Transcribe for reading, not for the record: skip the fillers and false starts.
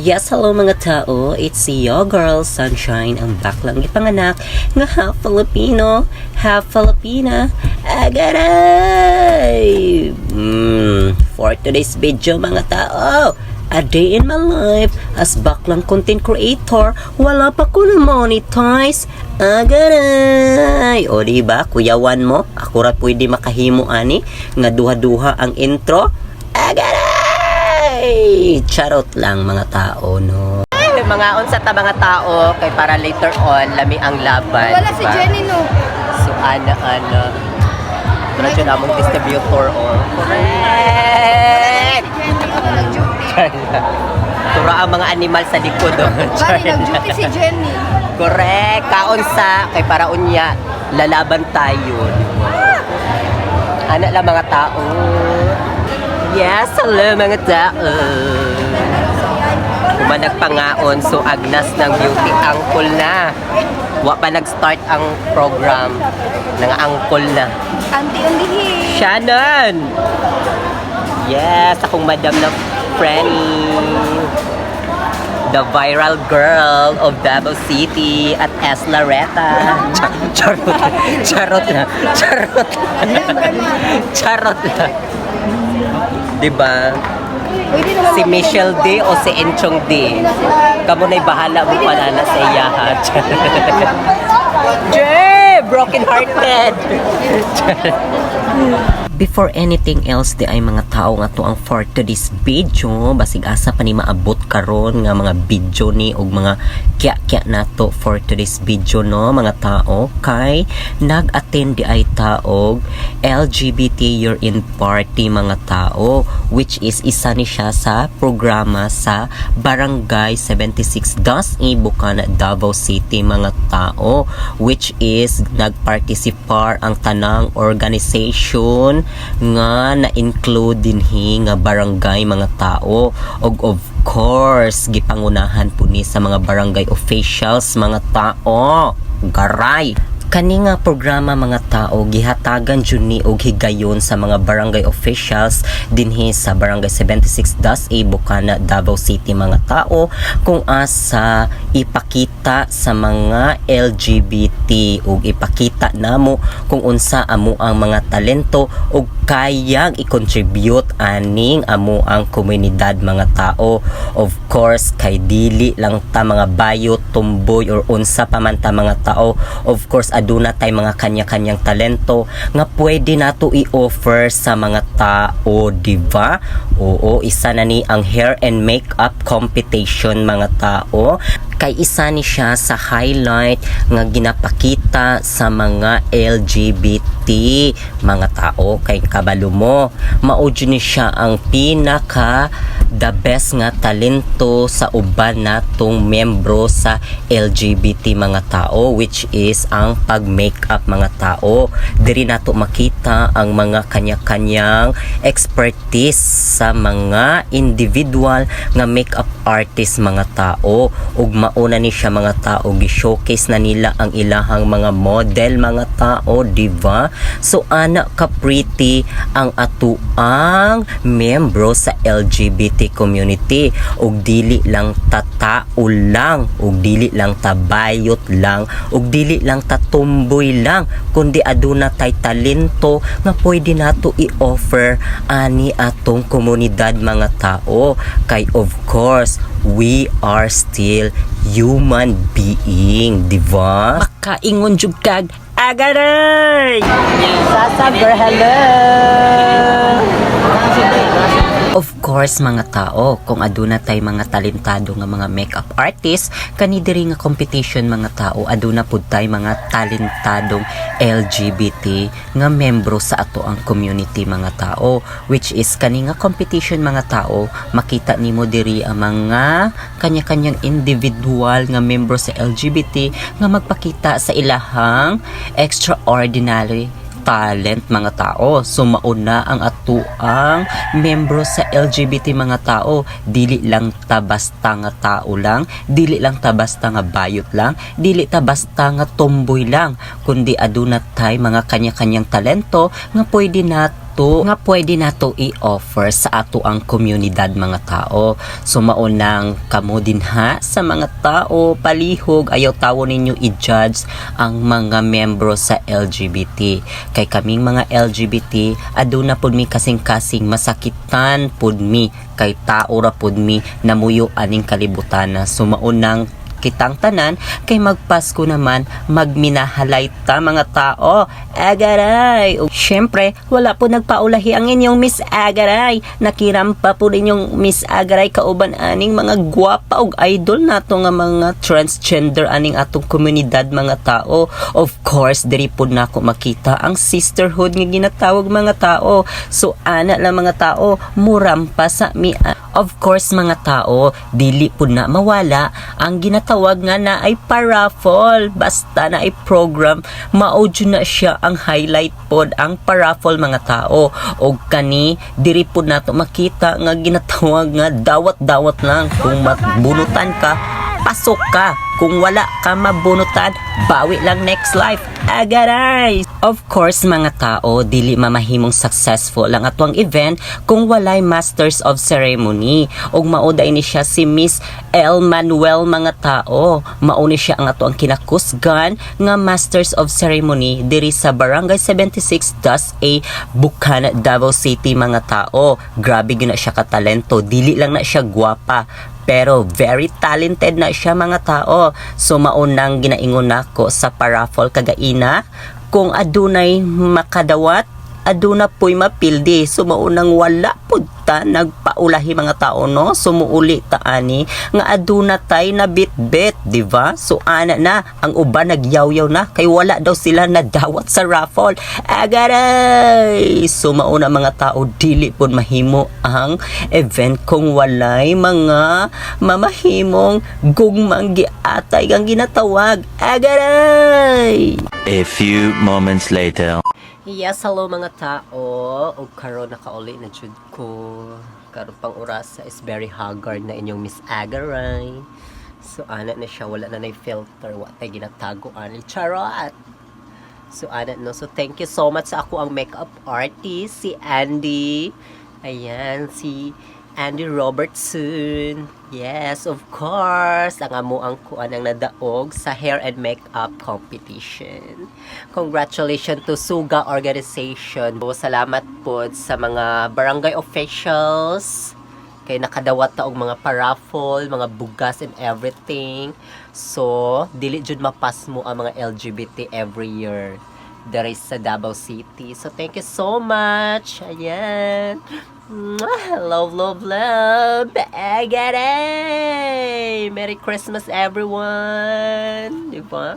Yes, hello mga tao. It's your girl, Sunshine, ang baklang ipanganak nga half Filipino, half Filipina. Agaray! For today's video mga tao, a day in my life as baklang content creator, wala pa ko na monetize. Agaray! O diba, kuyawan mo, akurat pwede makahimo ani, nga duha-duha ang intro. Agaray! Charot lang mga tao, no? Ay, mga unsa ta mga tao, kay para later on, lami ang laban. Wala si Jenny, no? So, ana. Muna siya namong distributor, oh. Correct! Tura ang mga animal sa likod, oh. Bali, nag-duty si Jenny. Correct! Kaunsa, kay para unya, lalaban tayo. Ana lang mga tao. Yes, hello mga tao. Managpangaon, so agnas ng beauty angkol na. Wa pa nag-start ang program ng angkol na. Auntie Undihi. Shannon! Yes, akong madam na Franny. The viral girl of Davao City at S. Lareta. Charot na. Diba? Si Michelle D o si Enchong D? Kamu na'y bahala mo pala na sa iya, ha? Jay! Broken hearted! Before anything else, di ay mga tao nga to ang for today's video. Basig asa pa ni maabot karon nga mga video ni og mga kya nato for today's video, no mga tao. Kay nag-attend di ay taog LGBT Year in Party mga tao, which is isa ni siya sa programa sa Barangay 76 Das Bukana, Davao City mga tao, which is nagparticipar ang tanang organization nga na-include dinhi nga barangay mga tao, og of course gipangunahan po ni sa mga barangay officials mga tao. Garay! Kani nga programa mga tao gihatagan jud ni og higayon sa mga barangay officials dinhi sa Barangay 76 Das Bukana, Davao City mga tao, kung asa ipakita sa mga LGBT ug ipakita namo kung unsa amo ang mga talento ug kayang i-contribute aning amo ang komunidad mga tao. Of course kay dili lang ta mga bayo, tumboy or unsa pa man ta mga tao. Of course aduna tay mga kanya-kanyang talento nga pwede nato i-offer sa mga tao, diba? Oo, isa na ni ang hair and makeup competition mga tao. Kay isa ni siya sa highlight nga ginapakita sa mga LGBT mga tao. Kay kabalo mo, maujo ni siya ang pinaka the best nga talento sa uban natong membro sa LGBT mga tao, which is ang pag-makeup mga tao. Diri nato makita ang mga kanya-kanyang expertise sa mga individual nga makeup artist mga tao, ug mauna ni siya mga tao gi-showcase na nila ang ilahang mga model mga tao, diba? So ana ka pretty ang atuang membro sa LGBT community, ug dili lang tatao lang, ug dili lang tabayot lang, ug dili lang tatumboy lang, kundi aduna tay talento nga pwede nato i-offer ani atong komunidad mga tao. Kay of course we are still human being, diba? Makaingon jud kag agaray! Sasa girl, hello! Of course mga tao, kung aduna tay mga talentado nga mga makeup artist, kani diri nga competition mga tao, aduna pud tay mga talentadong LGBT nga membro sa ato ang community mga tao, which is kani nga competition mga tao, makita nimo diri ang mga kanya-kanyang individual nga membro sa LGBT nga magpakita sa ilahang extraordinary talent mga tao. So mauna ang atuang membro sa LGBT mga tao, dili lang ta basta nga tao lang, dili lang ta basta nga bayot lang, dili ta basta nga tomboy lang, kundi aduna tay mga kanya-kanyang talento nga pwede nato nato nga pwede nato i-offer sa ato ang komunidad mga tao. So maunang kamo dinha sa mga tao palihog ayaw tawo ninyo i-judge ang mga membro sa LGBT. Kay kaming mga LGBT aduna pud mi kasing-kasing masakitan pud mi kay tao ra pud mi namuyo aning kalibutan na. So maunang kitang tanan kay magpasko naman magminahalay ta mga tao. Agaray! O, syempre, wala po nagpaulahi ang inyong Miss Agaray. Nakirampa po ninyong Miss Agaray kauban aning mga gwapa og idol nato nga mga transgender aning atong komunidad mga tao. Of course, diri po na ako makita ang sisterhood nga ginatawag mga tao. So, ana lang mga tao, murampa sa mi. Of course mga tao, dili po na mawala ang ginatawag nga na ay paraffol. Basta na ay program, maudyo na siya ang highlight pod ang paraffol mga tao. O kani, diri po na to makita nga ginatawag nga dawat-dawat lang. Kung mabunutan ka, pasok ka. Kung wala ka mabunutan, bawi lang next life. Agaray! Of course mga tao, dili mamahimong successful ang atong event kung walay Masters of Ceremony. Og mauday ni siya si Miss El Manuel mga tao. Mauni siya ang atong kinakusgan nga Masters of Ceremony diri sa Barangay 76 Das A, Bukana, Davao City mga tao. Grabe gyud na siya katalento. Dili lang na siya gwapa, pero very talented na siya mga tao. So maunang ginaingon nako sa paraffol kagaina kung adunay makadawat aduna po'y mapildi. So maunang wala pud ta nagpaulahi mga tao no. Sumuuli ta ani nga aduna tay na bit-bit, di ba? So ana na ang uban nagyaw-yaw na kay wala daw sila nadawat sa raffle. Agaray! So mauna mga tao dili pud mahimo ang event kung walay mga mamahimong gugmang giatay ang ginatawag. Agaray! A few moments later. Yes, hello mga tao. O karon nakauli na jud ko. Karon pang orasa is very haggard na inyong Miss Agaray. So ana na siya, wala na nay filter, wa tay ginatago ani. Charot. So ana no. So thank you so much sa ako ang makeup artist si Andy. Ayan si Andy Robertson. Yes, of course. Ang amo ang kuan ang nadaog sa hair and makeup competition. Congratulations to Suga Organization. Salamat po sa mga barangay officials. Kay nakadawat ta og mga paraffol, mga bugas and everything. So, dili jud mapas mo ang mga LGBT every year. There is sa Davao City. So, thank you so much. Ayan. Love, love, love. Agaray! Merry Christmas, everyone. Diba?